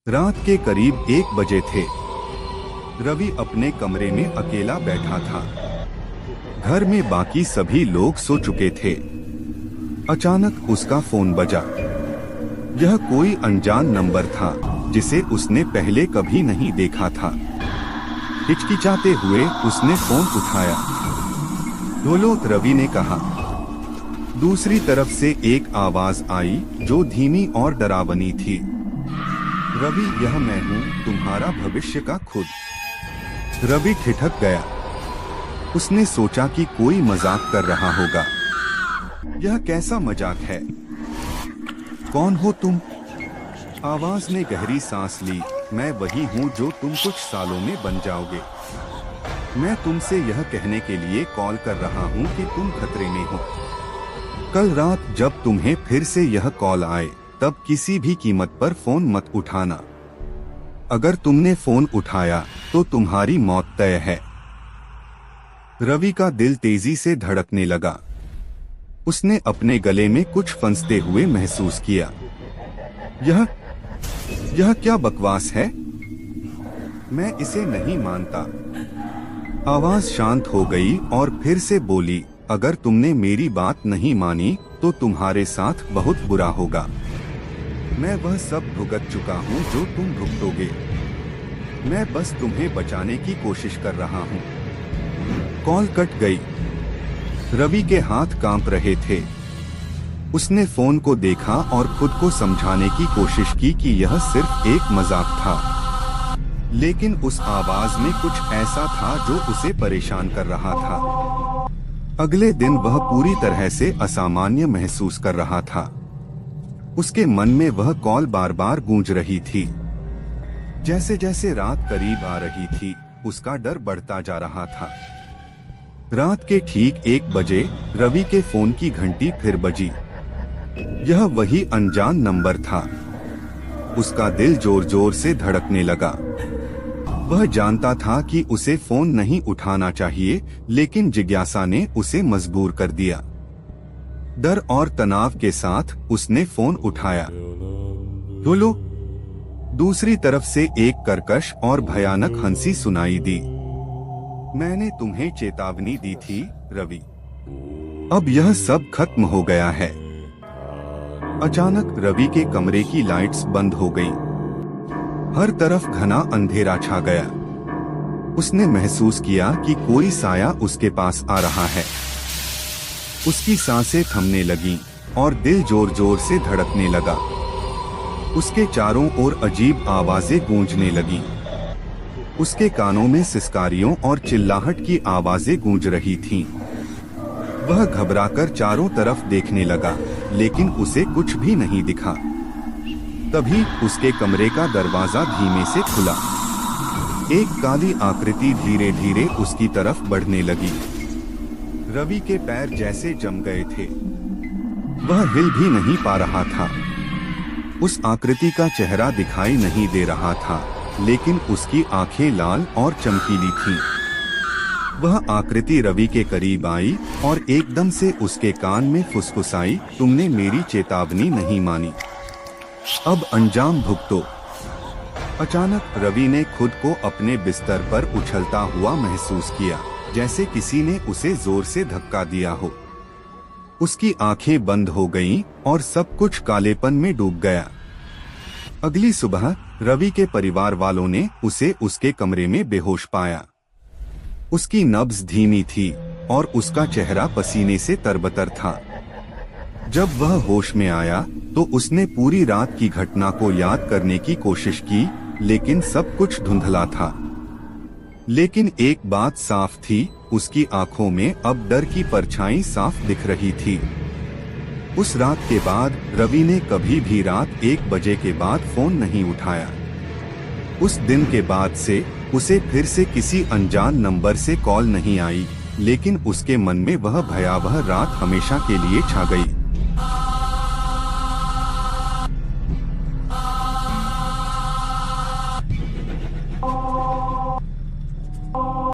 रात के करीब 1 बजे थे। रवि अपने कमरे में अकेला बैठा था। घर में बाकी सभी लोग सो चुके थे। अचानक उसका फोन बजा। यह कोई अनजान नंबर था जिसे उसने पहले कभी नहीं देखा था। हिचकिचाते हुए उसने फोन उठाया। बोलो, रवि ने कहा। दूसरी तरफ से एक आवाज आई जो धीमी और डरावनी थी। रवि, यह मैं हूँ, तुम्हारा भविष्य का खुद। रवि ठिठक गया। उसने सोचा कि कोई मजाक कर रहा होगा। यह कैसा मजाक है? कौन हो तुम? आवाज ने गहरी सांस ली। मैं वही हूँ जो तुम कुछ सालों में बन जाओगे। मैं तुमसे यह कहने के लिए कॉल कर रहा हूँ कि तुम खतरे में हो। कल रात जब तुम्हें फिर से यह कॉल आए तब किसी भी कीमत पर फोन मत उठाना। अगर तुमने फोन उठाया तो तुम्हारी मौत तय है। रवि का दिल तेजी से धड़कने लगा। उसने अपने गले में कुछ फंसते हुए महसूस किया। यह क्या बकवास है? मैं इसे नहीं मानता। आवाज शांत हो गई और फिर से बोली, अगर तुमने मेरी बात नहीं मानी तो तुम्हारे साथ बहुत बुरा होगा। मैं वह सब भुगत चुका हूँ जो तुम भुगतोगे। मैं बस तुम्हें बचाने की कोशिश कर रहा हूँ। कॉल कट गई। रवि के हाथ कांप रहे थे। उसने फोन को देखा और खुद को समझाने की कोशिश की कि यह सिर्फ एक मजाक था। लेकिन उस आवाज में कुछ ऐसा था जो उसे परेशान कर रहा था। अगले दिन वह पूरी तरह से असामान्य महसूस कर रहा था। उसके मन में वह कॉल बार बार गूंज रही थी। जैसे जैसे रात करीब आ रही थी, उसका डर बढ़ता जा रहा था। रात के ठीक 1 बजे रवि के फोन की घंटी फिर बजी। यह वही अनजान नंबर था। उसका दिल जोर जोर से धड़कने लगा। वह जानता था कि उसे फोन नहीं उठाना चाहिए, लेकिन जिज्ञासा ने उसे मजबूर कर दिया। डर और तनाव के साथ उसने फोन उठाया। बोलो। दूसरी तरफ से एक कर्कश और भयानक हंसी सुनाई दी। मैंने तुम्हें चेतावनी दी थी, रवि। अब यह सब खत्म हो गया है। अचानक रवि के कमरे की लाइट्स बंद हो गईं। हर तरफ घना अंधेरा छा गया। उसने महसूस किया कि कोई साया उसके पास आ रहा है। उसकी सांसें थमने लगीं और दिल जोर जोर से धड़कने लगा। उसके चारों ओर अजीब आवाजें गूंजने लगीं। उसके कानों में सिसकारियों और चिल्लाहट की आवाजें गूंज रही थीं। वह घबराकर चारों तरफ देखने लगा, लेकिन उसे कुछ भी नहीं दिखा। तभी उसके कमरे का दरवाजा धीमे से खुला। एक काली आकृति धीरे धीरे उसकी तरफ बढ़ने लगी। रवि के पैर जैसे जम गए थे। वह हिल भी नहीं पा रहा था। उस आकृति का चेहरा दिखाई नहीं दे रहा था, लेकिन उसकी आंखें लाल और चमकीली थीं। वह आकृति रवि के करीब आई और एकदम से उसके कान में फुसफुसाई, तुमने मेरी चेतावनी नहीं मानी, अब अंजाम भुगतो। अचानक रवि ने खुद को अपने बिस्तर पर उछलता हुआ महसूस किया, जैसे किसी ने उसे जोर से धक्का दिया हो। उसकी आंखें बंद हो गईं और सब कुछ कालेपन में डूब गया। अगली सुबह रवि के परिवार वालों ने उसे उसके कमरे में बेहोश पाया। उसकी नब्ज धीमी थी और उसका चेहरा पसीने से तरबतर था। जब वह होश में आया तो उसने पूरी रात की घटना को याद करने की कोशिश की, लेकिन सब कुछ धुंधला था। लेकिन एक बात साफ थी, उसकी आंखों में अब डर की परछाई साफ दिख रही थी। उस रात के बाद रवि ने कभी भी रात 1 बजे के बाद फोन नहीं उठाया। उस दिन के बाद से उसे फिर से किसी अनजान नंबर से कॉल नहीं आई, लेकिन उसके मन में वह भयावह रात हमेशा के लिए छा गई।